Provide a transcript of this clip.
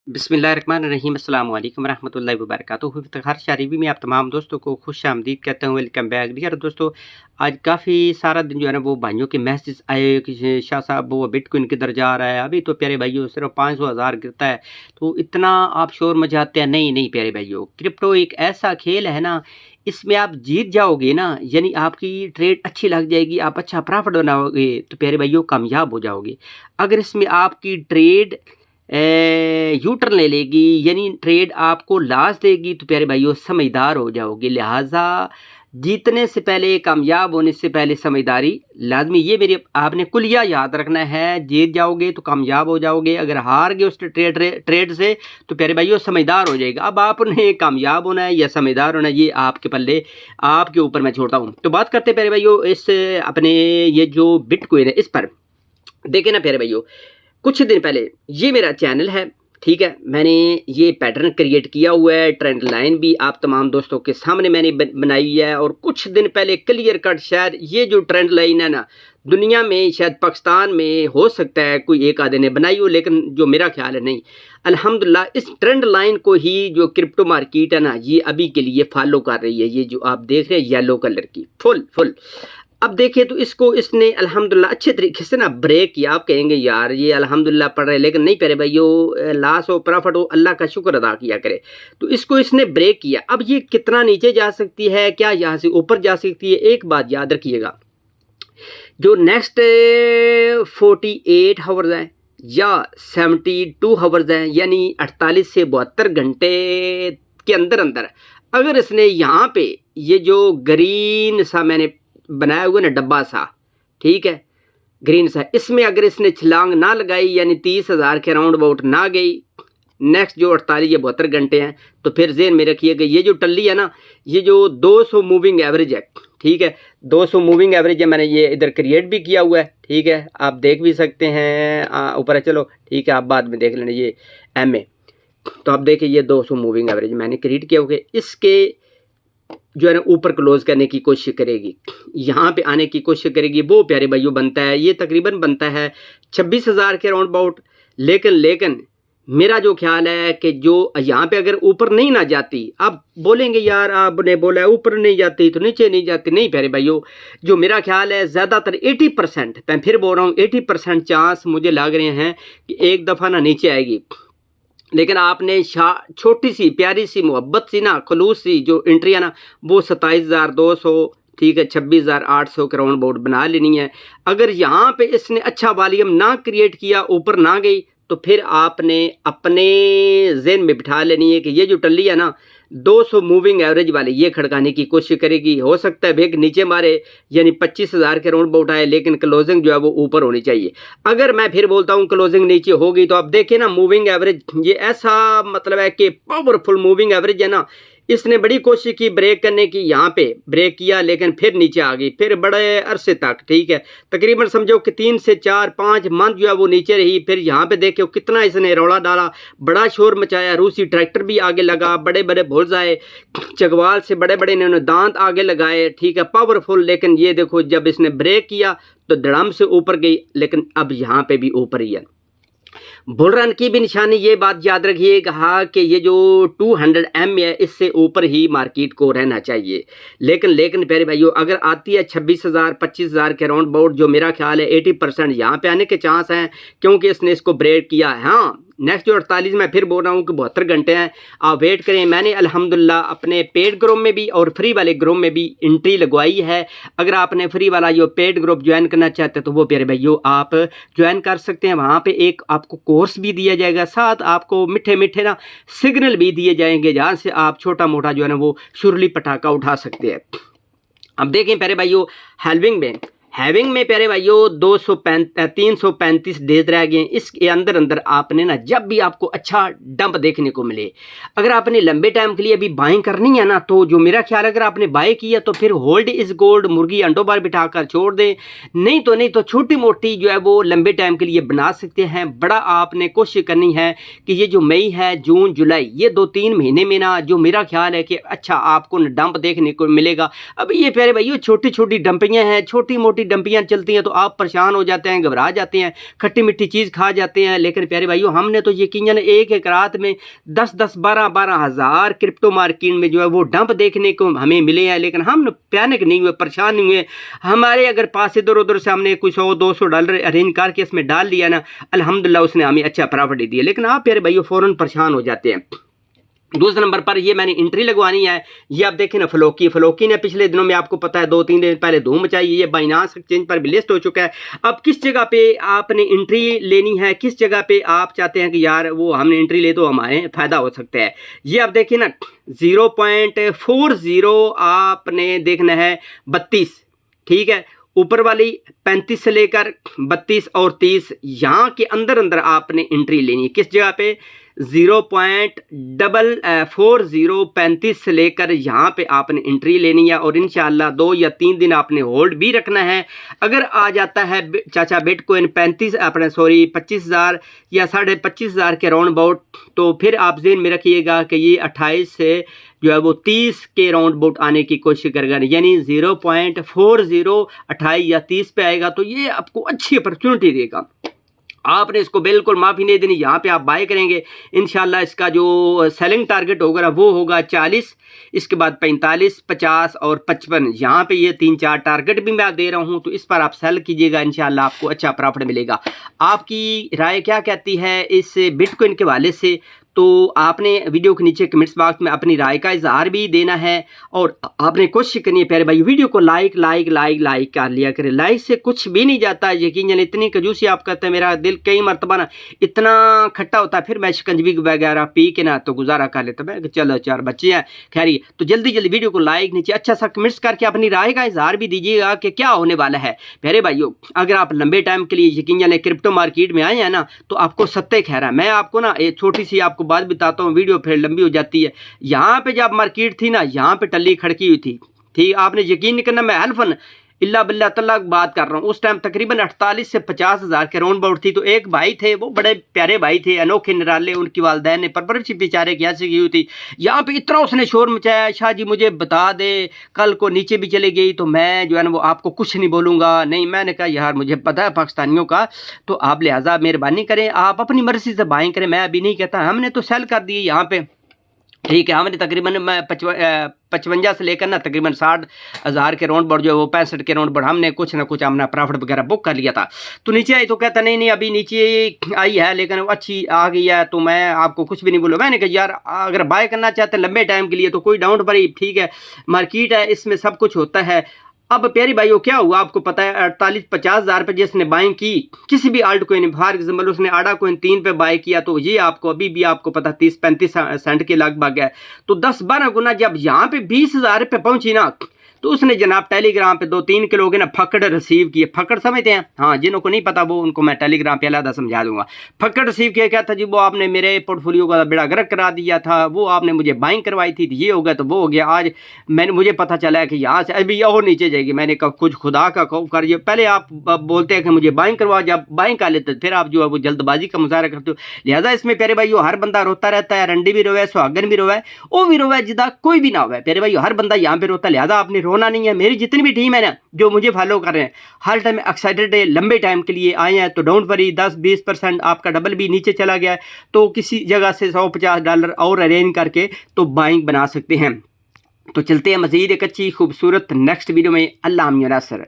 बिस्मिल्लाहिर्रहमानिर्रहीम अस्सलाम वालेकुम रहमतुल्लाहि व बरकातुहू। इफ्तिखार शारीबी में आप तमाम दोस्तों को खुशामदीद कहता हूँ, वेलकम बैक। डियर दोस्तों, आज काफ़ी सारा दिन जो है ना वो भाइयों के मैसेज आए कि शाह साहब वो बिटकॉइन किधर जा रहा है। अभी तो प्यारे भाइयों सिर्फ 500,000 गिरता है, तो इतना आप शोर मचाते हैं। नहीं नहीं प्यारे भाइयों, क्रिप्टो एक ऐसा खेल है ना, इसमें आप जीत जाओगे ना, यानी आपकी ट्रेड अच्छी लग जाएगी, आप अच्छा प्रॉफिट बनाओगे तो प्यारे भाइयों कामयाब हो जाओगे। अगर इसमें आपकी ट्रेड यू टर्न ले लेगी, यानी ट्रेड आपको लॉस देगी, तो प्यारे भाइयों समझदार हो जाओगे। लिहाजा जीतने से पहले, कामयाब होने से पहले समझदारी लाजमी, ये मेरे आपने कुलिया याद रखना है। जीत जाओगे तो कामयाब हो जाओगे, अगर हार गए उस ट्रेड से तो प्यारे भाइयों समझदार हो जाएगा। अब आपने कामयाब होना है या समझदार होना है, ये आपके पल्ले, आपके ऊपर मैं छोड़ता हूँ। तो बात करते हैं प्यारे भाइयों इस अपने ये जो बिटकॉइन है इस पर। देखे ना प्यारे भाइयों, कुछ दिन पहले ये मेरा चैनल है, ठीक है, मैंने ये पैटर्न क्रिएट किया हुआ है, ट्रेंड लाइन भी आप तमाम दोस्तों के सामने मैंने बनाई है। और कुछ दिन पहले क्लियर कट, शायद ये जो ट्रेंड लाइन है ना, दुनिया में शायद पाकिस्तान में हो सकता है कोई एक आधे ने बनाई हो, लेकिन जो मेरा ख्याल है नहीं। अल्हम्दुलिल्लाह इस ट्रेंड लाइन को ही जो क्रिप्टो मार्केट है ना, ये अभी के लिए फॉलो कर रही है। ये जो आप देख रहे हैं येलो कलर की फुल फुल, अब देखिए तो इसको इसने अल्हम्दुलिल्लाह अच्छे तरीके से ना ब्रेक किया। आप कहेंगे यार ये अल्हम्दुलिल्लाह पढ़ रहे, लेकिन नहीं प्यारे भाइयों, लॉस हो प्रॉफिट हो अल्लाह का शुक्र अदा किया करे। तो इसको इसने ब्रेक किया। अब ये कितना नीचे जा सकती है, क्या यहाँ से ऊपर जा सकती है, एक बात याद रखिएगा, जो नेक्स्ट 48 हावर्स हैं या 72 हावर्स हैं, यानी 48 से 72 घंटे के अंदर अंदर अगर इसने यहाँ पे ये जो ग्रीन सा मैंने बनाया हुआ ना डब्बा सा, ठीक है, ग्रीन सा, इसमें अगर इसने छलांग ना लगाई, यानी 30,000 के राउंड अबाउट ना गई नेक्स्ट जो 48 या 72 घंटे हैं, तो फिर जेन में रखिएगा ये जो टल्ली है ना, ये जो 200 मूविंग एवरेज है, ठीक है, 200 मूविंग एवरेज है, मैंने ये इधर क्रिएट भी किया हुआ है, ठीक है, आप देख भी सकते हैं ऊपर है। चलो ठीक है, आप बाद में देख लेना ये MA। तो आप देखिए ये 200 मूविंग एवरेज मैंने क्रिएट किया हुआ है। इसके जो है ना ऊपर क्लोज करने की कोशिश करेगी, यहाँ पे आने की कोशिश करेगी, वो प्यारे भाइयों बनता है, ये तकरीबन बनता है 26,000 के राउंड अबाउट। लेकिन मेरा जो ख्याल है कि जो यहाँ पे अगर ऊपर नहीं ना जाती, आप बोलेंगे यार आपने बोला है ऊपर नहीं जाती तो नीचे नहीं जाती, नहीं प्यारे भाइयों, जो मेरा ख्याल है ज़्यादातर 80%, मैं फिर बोल रहा हूँ 80% चांस मुझे लग रहे हैं कि एक दफ़ा ना नीचे आएगी। लेकिन आपने छोटी सी प्यारी सी मोहब्बत सी ना खलूस सी जो एंट्री है ना, वो 27,200, ठीक है, 26,800 के राउंड अबाउट बना लेनी है। अगर यहाँ पे इसने अच्छा वॉल्यूम ना क्रिएट किया, ऊपर ना गई, तो फिर आपने अपने ज़हन में बिठा लेनी है कि ये जो टल्ली है ना 200 मूविंग एवरेज वाले ये खड़काने की कोशिश करेगी। हो सकता है भेग नीचे मारे, यानी 25,000 के राउंड अबाउट आए, लेकिन क्लोजिंग जो है वो ऊपर होनी चाहिए। अगर मैं फिर बोलता हूँ क्लोजिंग नीचे होगी, तो आप देखें ना मूविंग एवरेज, ये ऐसा मतलब है कि पावरफुल मूविंग एवरेज है ना, इसने बड़ी कोशिश की ब्रेक करने की, यहाँ पे ब्रेक किया लेकिन फिर नीचे आ गई, फिर बड़े अरसे तक, ठीक है, तकरीबन समझो कि 3 से 4-5 मंथ जो है वो नीचे रही। फिर यहाँ पे देखो कितना इसने रौला डाला, बड़ा शोर मचाया, रूसी ट्रैक्टर भी आगे लगा, बड़े बड़े बुल्स आए, चगवाल से बड़े बड़े इन्होंने दांत आगे लगाए, ठीक है, पावरफुल। लेकिन ये देखो जब इसने ब्रेक किया तो धड़ाम से ऊपर गई, लेकिन अब यहाँ पे भी ऊपर ही है। बुल रन की भी निशानी, ये बात याद रखिएगा कि ये जो 200 M है, इससे ऊपर ही मार्केट को रहना चाहिए। लेकिन प्यारे भाइयों, अगर आती है 26,000 25,000 के राउंड अबाउट, जो मेरा ख्याल है 80% यहाँ पे आने के चांस हैं, क्योंकि इसने इसको ब्रेक किया है। हाँ, नेक्स्ट जो 48, मैं फिर बोल रहा हूँ कि 72 घंटे हैं, आप वेट करें। मैंने अल्हम्दुलिल्लाह अपने पेड ग्रुप में भी और फ्री वाले ग्रुप में भी एंट्री लगवाई है। अगर आपने फ्री वाला जो पेड ग्रुप ज्वाइन करना चाहते हैं, तो वो प्यारे भाइयों आप ज्वाइन कर सकते हैं। वहाँ पे एक आपको कोर्स भी दिया जाएगा, साथ आपको मीठे मीठे ना सिग्नल भी दिए जाएंगे, जहाँ से आप छोटा मोटा जो है ना वो शुरली पटाखा उठा सकते हैं। अब देखें प्यारे भाइयों, हैविंग में प्यारे भाइयों 335 डेज रह गए। इसके अंदर अंदर आपने ना, जब भी आपको अच्छा डंप देखने को मिले, अगर आपने लंबे टाइम के लिए अभी बाइंग करनी है ना, तो जो मेरा ख्याल अगर आपने बाय किया तो फिर होल्ड इज गोल्ड, मुर्गी अंडों पर बिठाकर छोड़ दें। नहीं तो छोटी मोटी जो है वो लंबे टाइम के लिए बना सकते हैं। बड़ा आपने कोशिश करनी है कि ये जो मई है, जून, जुलाई, ये 2-3 महीने में ना, जो मेरा ख्याल है कि अच्छा आपको डंप देखने को मिलेगा। अब ये प्यारे भाइयों छोटी छोटी डंपियाँ हैं, छोटी मोटी छोटी डंपियाँ चलती हैं तो आप परेशान हो जाते हैं, घबरा जाते हैं, खट्टी मीठी चीज़ खा जाते हैं। लेकिन प्यारे भाइयों, हमने तो यकीनन एक एक रात में 10-10 12-12 हज़ार क्रिप्टो मार्केट में जो है वो डंप देखने को हमें मिले हैं। लेकिन हम पैनिक नहीं हुए, परेशान नहीं हुए। हमारे अगर पास इधर उधर से हमने कोई $100-200 अरेंज करके इसमें डाल दिया ना, अल्हम्दुलिल्लाह उसने हमें अच्छा प्रॉफिट दिया। लेकिन आप प्यारे भाइयों फ़ौरन परेशान हो जाते हैं। दूसरे नंबर पर ये मैंने एंट्री लगवानी है। ये आप देखें ना, फ्लोकी ने पिछले दिनों में आपको पता है 2-3 दिन पहले धूम मचाई। ये बाइनांस एक्सचेंज पर भी लिस्ट हो चुका है। अब किस जगह पे आपने एंट्री लेनी है, किस जगह पे आप चाहते हैं कि यार वो हमने एंट्री ले तो हमारे फ़ायदा हो सकता है। ये आप देखिए ना, 0.40 आपने देखना है 32, ठीक है। ऊपर वाली 35 से लेकर 32 और 30 यहाँ के अंदर अंदर आपने एंट्री लेनी है। किस जगह पे? 0.4035 से लेकर यहाँ पे आपने एंट्री लेनी है और इंशाल्लाह 2 या 3 दिन आपने होल्ड भी रखना है। अगर आ जाता है चाचा बिटकॉइन 25,000 या 25,500 के राउंड अबाउट, तो फिर आप ज़हन में रखिएगा कि ये 28 से जो है वो 30 के राउंड अबाउट आने की कोशिश करेगा, यानी 0.40 28 या 30 पे आएगा तो ये आपको अच्छी अपॉर्चुनिटी देगा। आपने इसको बिल्कुल माफ़ी नहीं देनी। यहाँ पे आप बाय करेंगे, इंशाल्लाह इसका जो सेलिंग टारगेट होगा ना वो होगा 40, इसके बाद 45, 50 और 55। यहाँ पे ये 3-4 टारगेट भी मैं दे रहा हूँ, तो इस पर आप सेल कीजिएगा, इंशाल्लाह आपको अच्छा प्रॉफिट मिलेगा। आपकी राय क्या कहती है इस बिटकॉइन के हवाले से? तो आपने वीडियो के नीचे कमेंट्स बॉक्स में अपनी राय का इजहार भी देना है और आपने कोशिश करनी है प्यारे भाई वीडियो को लाइक कर लिया करें। लाइक से कुछ भी नहीं जाता है, यकीन इतनी कंजूसी आप करते हैं, मेरा दिल कई मरतबा ना इतना खट्टा होता है, फिर मैं शिकंजवी वगैरह पी के ना तो गुजारा कर लेता मैं, चलो 4 बच्चे हैं खैर। तो जल्दी वीडियो को लाइक नीचे अच्छा सा कमेंट्स करके अपनी राय का इजहार भी दीजिएगा कि क्या होने वाला है। प्यारे भाइयों, अगर आप लंबे टाइम के लिए यकीन क्रिप्टो मार्केट में आए हैं ना, तो आपको सत्य खैर है। मैं आपको ना एक छोटी सी आपको बात बताता हूँ, वीडियो फिर लंबी हो जाती है। यहाँ पे जब मार्केट थी ना, यहाँ पे टल्ली खड़की हुई थी, ठीक, आपने यकीन नहीं करना, मैं हल्फन इल्ला बिल्ला तल्ला बात कर रहा हूँ। उस टाइम तकरीबन 48 से 50 हज़ार के राउंड अबाउट थी। तो एक भाई थे, वो बड़े प्यारे भाई थे, अनोखे निराले, उनकी वालदैन ने परवरिश बेचारे की ऐसी की हुई थी। यहाँ पे इतना उसने शोर मचाया, शाह जी मुझे बता दे, कल को नीचे भी चले गई तो मैं जो है ना वो आपको कुछ नहीं बोलूँगा। नहीं, मैंने कहा यार मुझे पता है पाकिस्तानियों का, तो आप लिहाजा मेहरबानी करें, आप अपनी मर्जी से बाइंग करें, मैं अभी नहीं कहता। हमने तो सेल कर दिए यहाँ पे, ठीक है। हमने तकरीबन 55 से लेकर ना तकरीबन 60 हज़ार के राउंड बोर्ड जो है वो 65 के राउंड बोर्ड हमने कुछ ना कुछ अपना प्रॉफिट वगैरह बुक कर लिया था। तो नीचे आई तो कहता नहीं अभी नीचे आई है लेकिन अच्छी आ गई है, तो मैं आपको कुछ भी नहीं बोलूँ। मैंने कहा यार अगर बाय करना चाहते हैं लंबे टाइम के लिए तो कोई डाउट पर ही, ठीक है, मार्केट है, इसमें सब कुछ होता है। अब प्यारी भाइयों क्या हुआ आपको पता है, 48-50 हज़ार पे जिसने बाइंग की किसी भी आल्ट कोइन, फॉर एग्जाम्पल उसने आडा कोइन 3 पे बाय किया, तो ये आपको अभी भी आपको पता 30-35 सेंट के लगभग है। तो 10-12 गुना जब यहाँ पे 20 हज़ार पे पहुंची ना, तो उसने जनाब टेलीग्राम पे 2-3 किलो के ना फकड़ रिसीव किए। फकड़ समझते हैं? हाँ, जिनको नहीं पता वो उनको मैं टेलीग्राम पे अलग समझा दूंगा। फकड़ रिसीव किया क्या था जी, वो आपने मेरे पोर्टफोलियो का बेड़ा गर्क करा दिया था, वो आपने मुझे बाइंग करवाई थी, ये हो गया तो वो हो गया। आज मुझे पता चला है कि यहाँ से अभी और नीचे जाएगी। मैंने कहा कुछ खुदा का खौफ करिए, पहले आप बोलते हैं कि मुझे बाइंग करवा, जब बाइंग कर लेते फिर आप जो है वो जल्दबाजी का मुजाहरा करते हो। लिहाजा इसमें प्यारे भाइयों हर बंदा रोता रहता है, रंडी भी रोवे, सुहागन भी रोवे, वो भी रोवे, जिदा कोई भी ना होवे। प्यारे भाइयों हर बंदा यहाँ पे रोता है, लिहाजा आपने रोना नहीं है। मेरी जितनी भी टीम है ना जो मुझे फॉलो कर रहे हैं, हर टाइम एक्साइटेड है, लंबे टाइम के लिए आए हैं, तो डोंट वरी, 10-20% आपका डबल भी नीचे चला गया है तो किसी जगह से $150 और अरेंज करके तो बाइंग बना सकते हैं। तो चलते हैं मजीद एक अच्छी खूबसूरत नेक्स्ट वीडियो में। अल्लाह नासर।